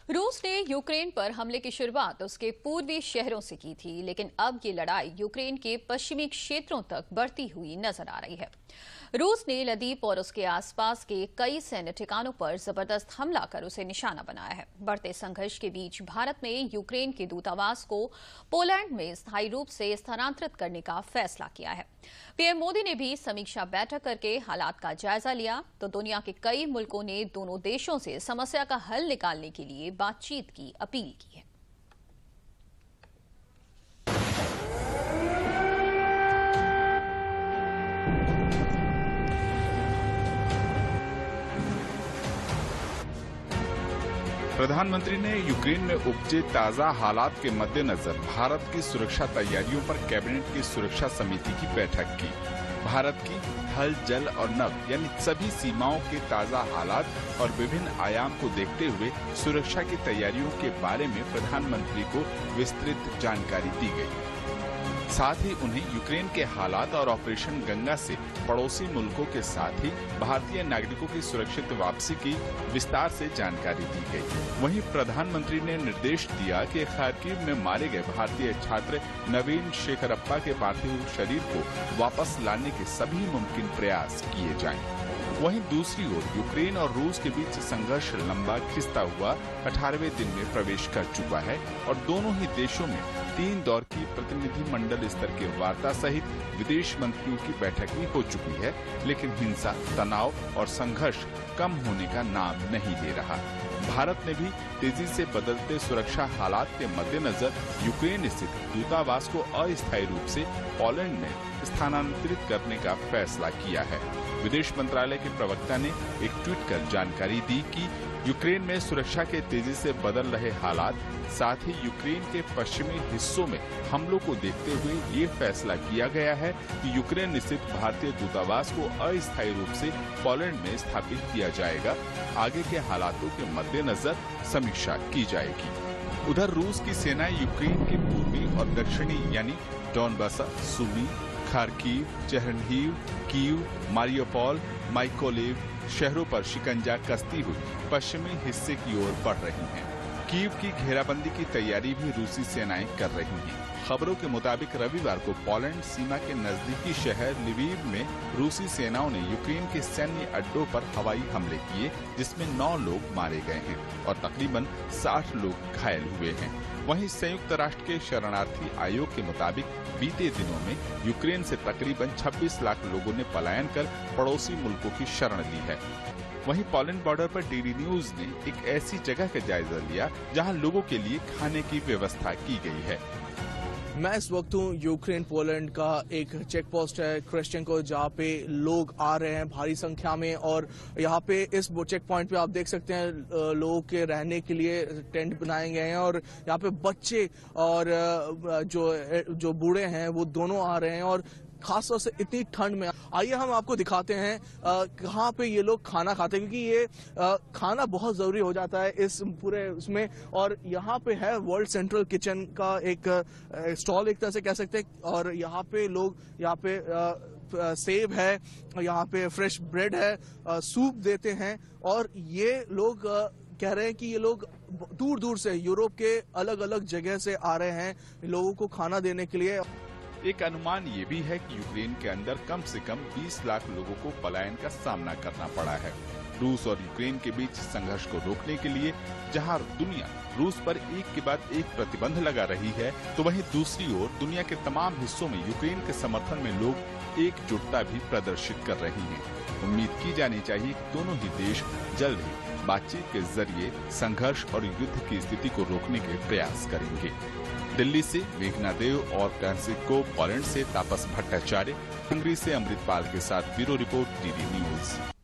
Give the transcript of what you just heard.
रूस ने यूक्रेन पर हमले की शुरुआत उसके पूर्वी शहरों से की थी, लेकिन अब ये लड़ाई यूक्रेन के पश्चिमी क्षेत्रों तक बढ़ती हुई नजर आ रही है। रूस ने लदीप और उसके आसपास के कई सैन्य ठिकानों पर जबरदस्त हमला कर उसे निशाना बनाया है। बढ़ते संघर्ष के बीच भारत ने यूक्रेन के दूतावास को पोलैंड में स्थायी रूप से स्थानांतरित करने का फैसला किया है। पीएम मोदी ने भी समीक्षा बैठक करके हालात का जायजा लिया, तो दुनिया के कई मुल्कों ने दोनों देशों से समस्या का हल निकालने के लिए बातचीत की अपील की है। प्रधानमंत्री ने यूक्रेन में उपजे ताजा हालात के मद्देनजर भारत की सुरक्षा तैयारियों पर कैबिनेट की सुरक्षा समिति की बैठक की। भारत की थल, जल और नभ यानी सभी सीमाओं के ताजा हालात और विभिन्न आयाम को देखते हुए सुरक्षा की तैयारियों के बारे में प्रधानमंत्री को विस्तृत जानकारी दी गई। साथ ही उन्हें यूक्रेन के हालात और ऑपरेशन गंगा से पड़ोसी मुल्कों के साथ ही भारतीय नागरिकों की सुरक्षित वापसी की विस्तार से जानकारी दी गई। वहीं प्रधानमंत्री ने निर्देश दिया कि खार्किव में मारे गए भारतीय छात्र नवीन शेखरप्पा के पार्थिव शरीर को वापस लाने के सभी मुमकिन प्रयास किए जाएं। वहीं दूसरी ओर यूक्रेन और रूस के बीच संघर्ष लंबा खिंचता हुआ 18वें दिन में प्रवेश कर चुका है और दोनों ही देशों में 3 दौर की प्रतिनिधिमंडल स्तर की वार्ता सहित विदेश मंत्रियों की बैठक भी हो चुकी है, लेकिन हिंसा, तनाव और संघर्ष कम होने का नाम नहीं ले रहा। भारत ने भी तेजी से बदलते सुरक्षा हालात के मद्देनजर यूक्रेन स्थित दूतावास को अस्थायी रूप से पोलैंड में स्थानांतरित करने का फैसला किया है। विदेश मंत्रालय के प्रवक्ता ने एक ट्वीट कर जानकारी दी कि यूक्रेन में सुरक्षा के तेजी से बदल रहे हालात, साथ ही यूक्रेन के पश्चिमी हिस्सों में हमलों को देखते हुए ये फैसला किया गया है कि यूक्रेन स्थित भारतीय दूतावास को अस्थायी रूप से पोलैंड में स्थापित किया जाएगा। आगे के हालातों के मद्देनजर समीक्षा की जाएगी। उधर रूस की सेनाएं यूक्रेन के पूर्वी और दक्षिणी यानी Donbas, Sumy, Kharkiv, Chernihiv, Kyiv, Mariupol, Mykolaiv शहरों पर शिकंजा कसती हुई पश्चिमी हिस्से की ओर बढ़ रही हैं। कीव की घेराबंदी की तैयारी भी रूसी सेनाएं कर रही हैं। खबरों के मुताबिक रविवार को पोलैंड सीमा के नजदीकी शहर लिविव में रूसी सेनाओं ने यूक्रेन के सैन्य अड्डों पर हवाई हमले किए, जिसमें 9 लोग मारे गए हैं और तकरीबन 60 लोग घायल हुए हैं। वहीं संयुक्त राष्ट्र के शरणार्थी आयोग के मुताबिक बीते दिनों में यूक्रेन से तकरीबन 26 लाख लोगों ने पलायन कर पड़ोसी मुल्कों की शरण ली है। वहीं पोलैंड बॉर्डर पर डीडी न्यूज ने एक ऐसी जगह का जायजा लिया जहां लोगों के लिए खाने की व्यवस्था की गई है। मैं इस वक्त हूँ यूक्रेन पोलैंड का एक चेक पोस्ट है क्रेश्चेंको, जहाँ पे लोग आ रहे हैं भारी संख्या में और यहाँ पे इस चेक पॉइंट पे आप देख सकते हैं लोगों के रहने के लिए टेंट बनाए गए हैं और यहाँ पे बच्चे और जो बूढ़े हैं वो दोनों आ रहे हैं और खासतौर से इतनी ठंड में। आइए हम आपको दिखाते हैं कहाँ पे ये लोग खाना खाते हैं, क्योंकि ये खाना बहुत जरूरी हो जाता है इस पूरे उसमें। और यहाँ पे है वर्ल्ड सेंट्रल किचन का एक स्टॉल एक तरह से कह सकते हैं और यहाँ पे लोग यहाँ पे सेब है, यहाँ पे फ्रेश ब्रेड है, सूप देते हैं और ये लोग कह रहे हैं कि ये लोग दूर दूर से यूरोप के अलग अलग जगह से आ रहे हैं लोगों को खाना देने के लिए। एक अनुमान ये भी है कि यूक्रेन के अंदर कम से कम 20 लाख लोगों को पलायन का सामना करना पड़ा है। रूस और यूक्रेन के बीच संघर्ष को रोकने के लिए जहां दुनिया रूस पर एक के बाद एक प्रतिबंध लगा रही है, तो वहीं दूसरी ओर दुनिया के तमाम हिस्सों में यूक्रेन के समर्थन में लोग एकजुटता भी प्रदर्शित कर रही हैं। उम्मीद की जानी चाहिए कि दोनों ही देश जल्द ही बातचीत के जरिए संघर्ष और युद्ध की स्थिति को रोकने के प्रयास करेंगे। दिल्ली से मेघना देव और फ्रांसिस्को, पोलैंड से तापस भट्टाचार्य, हंगरी से अमृतपाल के साथ ब्यूरो रिपोर्ट, डीडी न्यूज।